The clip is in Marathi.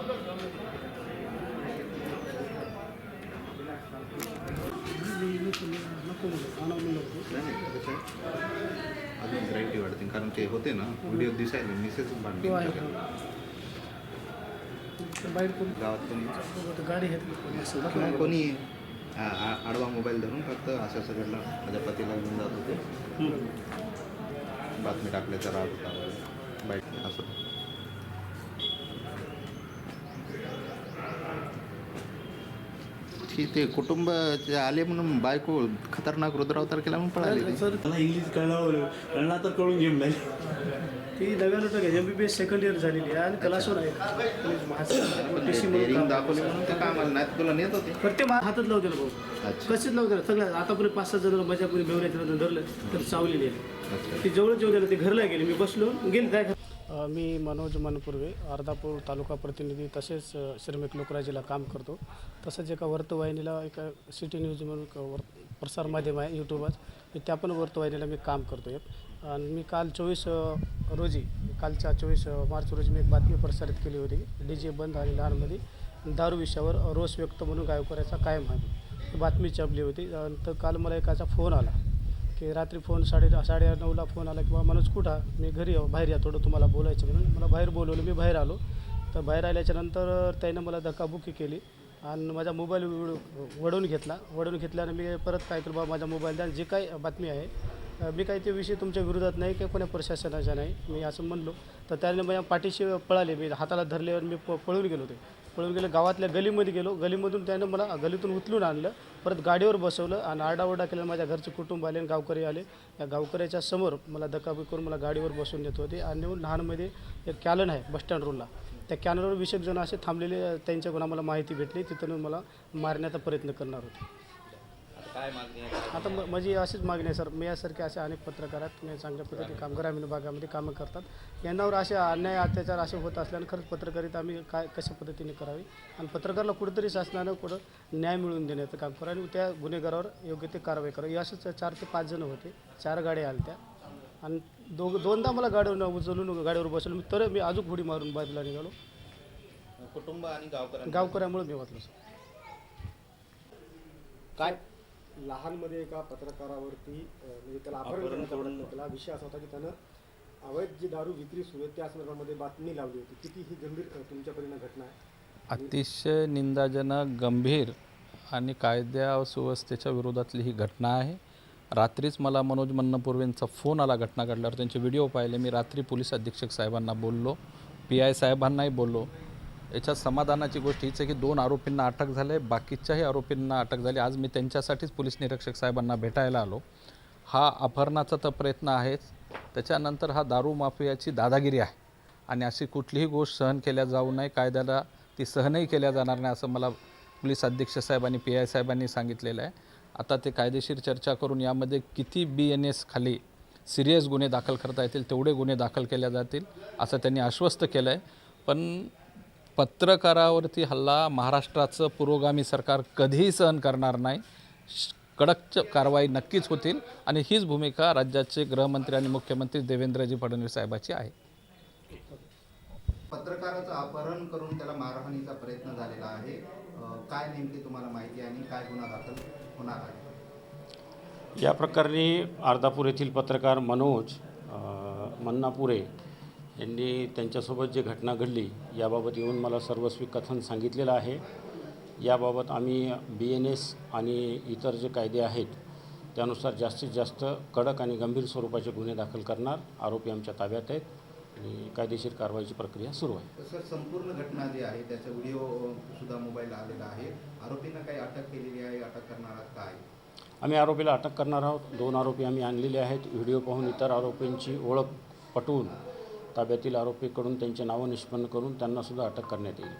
अजून ग्रॅव्हिटी वाढते कारण ते होते ना व्हिडिओ दिसायला मिसेस भांडते गावात कोणी गाडी किंवा कोणी आडवा मोबाईल धरून फक्त असं सगळं माझ्या पतीला घेऊन जात होते, बातमी टाकल्याचा राग होता बाईक असं. ते कुटुंब आले म्हणून बायको खतरनाक रुद्रावतार केला म्हणून पळाले. सर मला इंग्लिश कळणार तर कळून घेऊन नाही. ती नव्यानं टक्के MBBS सेकंड इयर झालेली आहे आणि कलासून आहे. दाखवले म्हणून ते कामाला नाही तुला नेत होते प्रत्येक हातात लावते भाऊ, कसेच लावते सगळं. आतापर्यंत 5-6 जण मजा कोणी बेवऱ्याच्या धरलं तर चावलेली आहे. ती जवळ जेवण दिलं ते घरला गेले, मी बसलो गेले काय. मी मनोज मनपूर्वे अर्धापूर तालुका प्रतिनिधी तसेच श्रमिक लोकराजीला काम करतो. तसंच एका वर्तवाहिनीला एका सिटी न्यूज म्हणून प्रसार माध्यम आहे यूट्यूबवर, मी त्या पण वर्तवाहिनीला मी काम करतो आहे. आणि मी काल 24 रोजी कालच्या 24 मार्च रोजी मी एक बातमी प्रसारित केली होती. DJ बंद आणि लहानमध्ये दारू विषयावर रोष व्यक्त म्हणून गायकवाड्याचा कायम आहे, बातमी छापली होती. तर काल मला एकाचा फोन आला की रात्री फोन 9:30ला फोन आला की बाबा मनोज कुठं, मी घरी बाहेर या थोडं तुम्हाला बोलायचं म्हणून. मला बाहेर बोलवलं, मी बाहेर आलो. तर बाहेर आल्याच्यानंतर त्यानं मला धक्काबुक्की केली आणि माझा मोबाईल वळवून घेतल्यानं मी परत काय केलं, बाबा माझा मोबाईल द्या, जे काही बातमी आहे मी काही ते विषय तुमच्या विरोधात नाही किंवा कोण्या प्रशासनाच्या नाही, मी असं म्हणलो. तर त्याने माझ्या पाठीशी पळाले, मी हाताला धरल्यावर मी पळून गेलो. पळून गेलो, गावातल्या गलीमध्ये गेलो. गलीमधून त्यानं मला गलीतून उचलून आणलं, परत गाडीवर बसवलं आणि आरडाओरडा केला. माझ्या घरचे कुटुंब आले आणि गावकरी आले. या गावकऱ्याच्या समोर मला धक्काबुक्की करून मला गाडीवर बसवून देत होते. आणि लहानमध्ये एक कॅलन आहे बसस्टँड रोडला, त्या कॅनलवर 20 जण असे थांबलेले, त्यांच्याकडून आम्हाला माहिती भेटली, तिथून मला मारण्याचा प्रयत्न करणार होते. आता माझी अशीच मागणी आहे सर, मी यासारखे असे अनेक पत्रकार आहेत, मी चांगल्या पद्धतीने काम ग्रामीण भागामध्ये कामं करतात. यांनावर असे अन्याय अत्याचार असे होत असल्यानं खरंच पत्रकारिता आम्ही कशा पद्धतीने करावी आणि पत्रकाराला कुठेतरी शासनानं न्याय मिळवून देण्याचं काम करा आणि त्या गुन्हेगारावर योग्य ते कारवाई करावी. असेच 4 ते 5 जण होते, 4 गाड्या आल्या त्या आणि दोनदा मला गाडीवर उचलून गाडीवर बसवलं, तर मी अजून उडी मारून बाजूला निघालो. कुटुंब आणि गावकऱ्यामुळे मी वाचलो सर. काय लहानमध्ये एका पत्रकारावरती म्हणजे त्याला अपहरण केला. विषय असा होता की त्यानं अवैध जी दारू विक्री सुरू आहे त्या संदर्भामध्ये बातमी लावली होती. किती ही गंभीर तुमच्यापर्यंत घटना आहे? अतिशय निंदाजनक, गंभीर आणि कायद्या सुव्यवस्थेच्या विरोधातली ही घटना आहे. रात्रीच मला मनोज मनपूर्वेंचा फोन आला घटना घडल्यावर, त्यांचे व्हिडिओ पाहिले. मी रात्री पोलीस अधीक्षक साहेबांना बोललो, PI साहेबांनाही बोललो. याच्यात समाधानाची गोष्ट हीच आहे की 2 आरोपींना अटक झाले, बाकीच्याही आरोपींना अटक झाली. आज मी त्यांच्यासाठीच पोलीस निरीक्षक साहेबांना भेटायला आलो. हा अपहरणाचा तर प्रयत्न आहेच, त्याच्यानंतर हा दारू माफियाची दादागिरी आहे आणि अशी कुठलीही गोष्ट सहन केल्या जाऊ नये, कायद्याला ती सहनही केल्या जाणार नाही असं मला पोलीस अधीक्षक साहेब आणि PI साहेबांनी सांगितलेलं आहे. आता ते कायदेशीर चर्चा करून यामध्ये किती BNS खाली सिरियस गुन्हे दाखल करता येतील तेवढे गुन्हे दाखल केले जातील असं त्यांनी आश्वस्त केलं आहे. पण पत्रकारावरती हल्ला महाराष्ट्राचं पुरोगामी सरकार कधीही सहन करणार नाही. कडक कारवाई नक्कीच होतील आणि हीच भूमिका राज्याचे गृहमंत्री आणि मुख्यमंत्री देवेंद्रजी फडणवीस साहेबांची आहे. पत्रकाराचं अपहरण करून त्याला मारहाणीचा प्रयत्न झालेला आहे, काय नेमकी तुम्हाला माहिती आणि काय गुन्हा दाखल होणार आहे? या प्रकरणी अर्धापूर येथील पत्रकार मनोज मन्नापुरे यांनी त्यांच्यासोबत जी घटना घडली याबाबत येऊन मला सर्वस्वी कथन सांगितलेलं आहे. याबाबत आम्ही BNS आणि इतर जे कायदे आहेत त्यानुसार जास्तीत जास्त कडक आणि गंभीर स्वरूपाचे गुन्हे दाखल करणार. आरोपी आमच्या ताब्यात आहेत आणि कायदेशीर कारवाईची प्रक्रिया सुरू आहे. सर, संपूर्ण घटना जी आहे त्याचा व्हिडिओ सुद्धा मोबाईलला आलेला आहे. आरोपींना काही अटक केलेली आहे, अटक करणार आहात काय? आम्ही आरोपीला अटक करणार आहोत. 2 आरोपी आम्ही आणलेले आहेत. व्हिडिओ पाहून इतर आरोपींची ओळख पटवून ताब्यातील आरोपीकडून त्यांचे नावं निष्पन्न करून त्यांनासुद्धा अटक करण्यात येईल.